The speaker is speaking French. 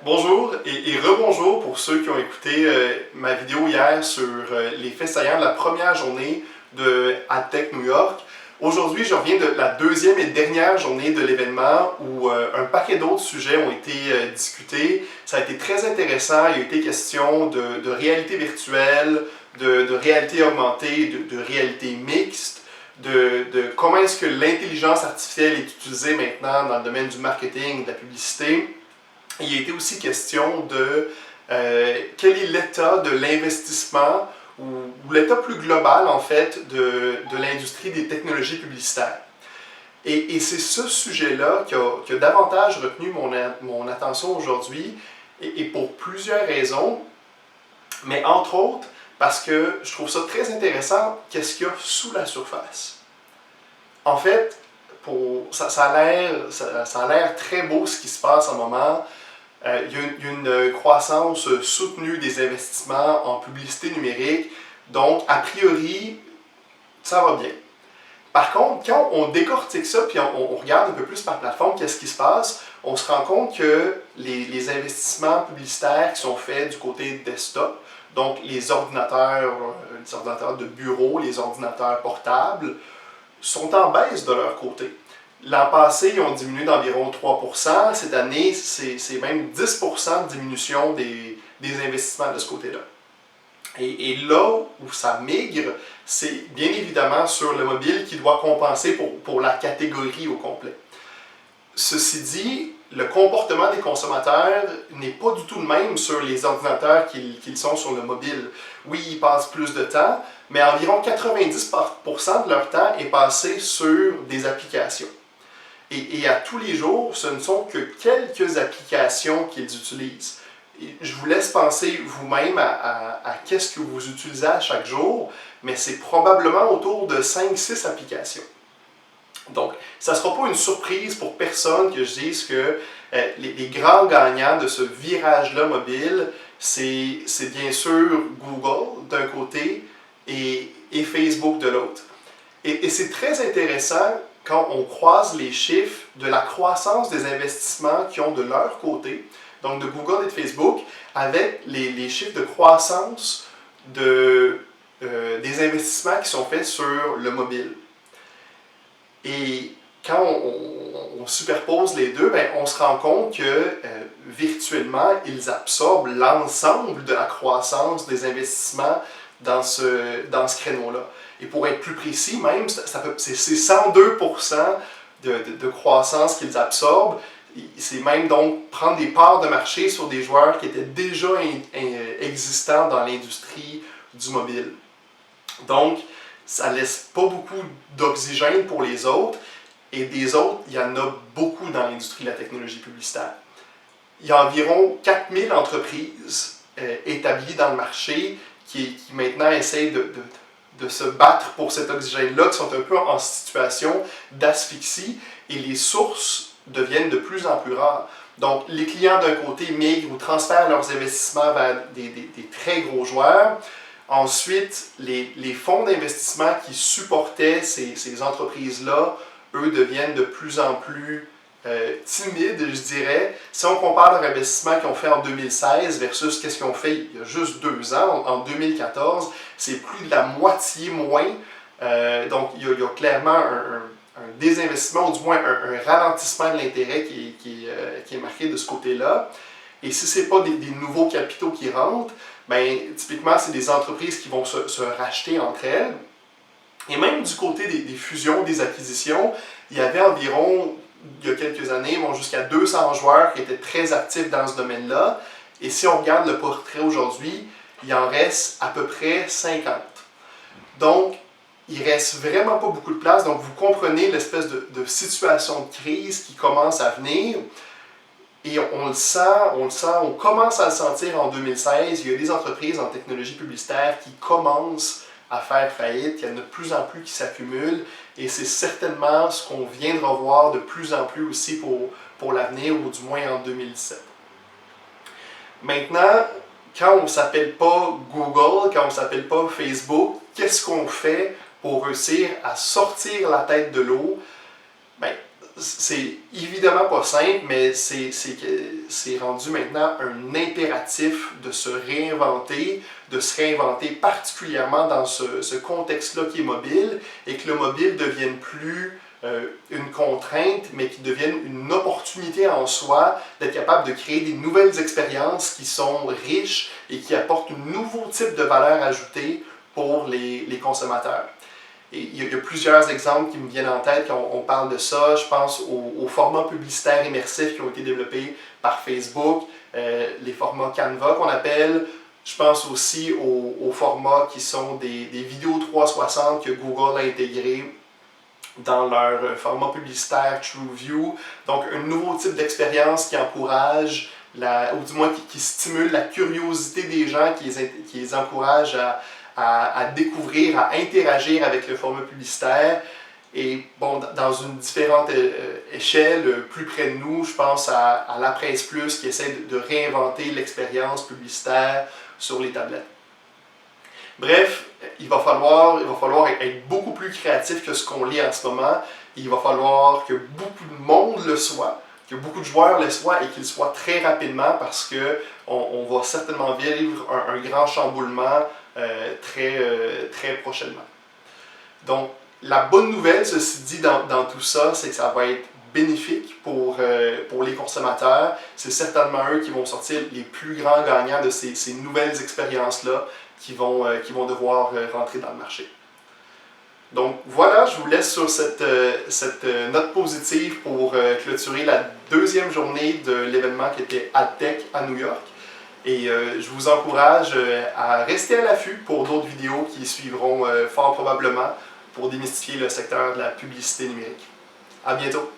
Bonjour et rebonjour pour ceux qui ont écouté ma vidéo hier sur les faits saillants de la première journée de AdTech New York. Aujourd'hui, je reviens de la deuxième et dernière journée de l'événement où un paquet d'autres sujets ont été discutés. Ça a été très intéressant. Il a été question de réalité virtuelle, de réalité augmentée, de réalité mixte, de comment est-ce que l'intelligence artificielle est utilisée maintenant dans le domaine du marketing, de la publicité. Il a été aussi question de quel est l'état de l'investissement ou l'état plus global en fait de l'industrie des technologies publicitaires. Et c'est ce sujet-là qui a davantage retenu mon attention aujourd'hui et pour plusieurs raisons, mais entre autres parce que je trouve ça très intéressant qu'est-ce qu'il y a sous la surface. En fait, ça a l'air très beau ce qui se passe en ce moment. Il y a une croissance soutenue des investissements en publicité numérique, donc a priori, ça va bien. Par contre, quand on décortique ça puis on regarde un peu plus par plateforme, qu'est-ce qui se passe, on se rend compte que les investissements publicitaires qui sont faits du côté desktop, donc les ordinateurs de bureau, les ordinateurs portables, sont en baisse de leur côté. L'an passé, ils ont diminué d'environ 3%. Cette année, c'est même 10% de diminution des investissements de ce côté-là. Et là où ça migre, c'est bien évidemment sur le mobile qui doit compenser pour la catégorie au complet. Ceci dit, le comportement des consommateurs n'est pas du tout le même sur les ordinateurs qu'ils sont sur le mobile. Oui, ils passent plus de temps, mais environ 90% de leur temps est passé sur des applications. Et à tous les jours, ce ne sont que quelques applications qu'ils utilisent. Et je vous laisse penser vous-même à qu'est-ce que vous utilisez à chaque jour, mais c'est probablement autour de 5-6 applications. Donc, ça ne sera pas une surprise pour personne que je dise que les grands gagnants de ce virage-là mobile, c'est bien sûr Google d'un côté et Facebook de l'autre. Et c'est très intéressant quand on croise les chiffres de la croissance des investissements qu'ils ont de leur côté, donc de Google et de Facebook, avec les chiffres de croissance des investissements qui sont faits sur le mobile. Et quand on superpose les deux, ben, on se rend compte que virtuellement, ils absorbent l'ensemble de la croissance des investissements dans ce créneau-là. Et pour être plus précis, même, c'est 102% de croissance qu'ils absorbent. C'est même donc prendre des parts de marché sur des joueurs qui étaient déjà existants dans l'industrie du mobile. Donc, ça ne laisse pas beaucoup d'oxygène pour les autres. Et des autres, il y en a beaucoup dans l'industrie de la technologie publicitaire. Il y a environ 4000 entreprises établies dans le marché qui maintenant essayent de se battre pour cet oxygène-là, qui sont un peu en situation d'asphyxie, et les sources deviennent de plus en plus rares. Donc, les clients d'un côté migrent ou transfèrent leurs investissements vers des très gros joueurs. Ensuite, les fonds d'investissement qui supportaient ces entreprises-là, eux, deviennent de plus en plus timides, je dirais. Si on compare leur investissement qu'ils ont fait en 2016 versus qu'est-ce qu'ils ont fait il y a juste 2 ans, en 2014, c'est plus de la moitié moins. Donc, il y a clairement un désinvestissement, ou du moins un ralentissement de l'intérêt qui est marqué de ce côté-là. Et si ce n'est pas des nouveaux capitaux qui rentrent, ben, typiquement, c'est des entreprises qui vont se racheter entre elles. Et même du côté des fusions, des acquisitions, il y avait environ, il y a quelques années, jusqu'à 200 joueurs qui étaient très actifs dans ce domaine-là. Et si on regarde le portrait aujourd'hui, il en reste à peu près 50. Donc, il ne reste vraiment pas beaucoup de place. Donc, vous comprenez l'espèce de situation de crise qui commence à venir. Et on le sent, on commence à le sentir en 2016. Il y a des entreprises en technologie publicitaire qui commencent à faire faillite. Il y en a de plus en plus qui s'accumulent. Et c'est certainement ce qu'on viendra voir de plus en plus aussi pour l'avenir, ou du moins en 2017. Maintenant, quand on ne s'appelle pas Google, quand on ne s'appelle pas Facebook, qu'est-ce qu'on fait pour réussir à sortir la tête de l'eau? Ben, c'est évidemment pas simple, mais c'est rendu maintenant un impératif de se réinventer, particulièrement dans ce contexte-là qui est mobile, et que le mobile devienne plus une contrainte, mais qui devienne une opportunité en soi d'être capable de créer des nouvelles expériences qui sont riches et qui apportent un nouveau type de valeur ajoutée pour les consommateurs. Et il y a plusieurs exemples qui me viennent en tête quand on parle de ça. Je pense aux formats publicitaires immersifs qui ont été développés par Facebook, les formats Canva qu'on appelle. Je pense aussi aux formats qui sont des vidéos 360 que Google a intégrés dans leur format publicitaire TrueView. Donc, un nouveau type d'expérience qui encourage, ou du moins qui stimule la curiosité des gens, qui les encourage à découvrir, à interagir avec le format publicitaire. Et bon, dans une différente échelle, plus près de nous, je pense à La Presse Plus qui essaie de réinventer l'expérience publicitaire sur les tablettes. Bref, il va falloir être beaucoup plus créatif que ce qu'on lit en ce moment. Il va falloir que beaucoup de monde le soit, que beaucoup de joueurs le soient et qu'ils soient très rapidement parce qu'on va certainement vivre un grand chamboulement très prochainement. Donc, la bonne nouvelle, ceci dit, dans tout ça, c'est que ça va être bénéfique pour les consommateurs. C'est certainement eux qui vont sortir les plus grands gagnants de ces nouvelles expériences-là qui vont devoir rentrer dans le marché. Donc voilà, je vous laisse sur cette note positive pour clôturer la deuxième journée de l'événement qui était AdTech à New York. Et je vous encourage à rester à l'affût pour d'autres vidéos qui suivront fort probablement pour démystifier le secteur de la publicité numérique. À bientôt!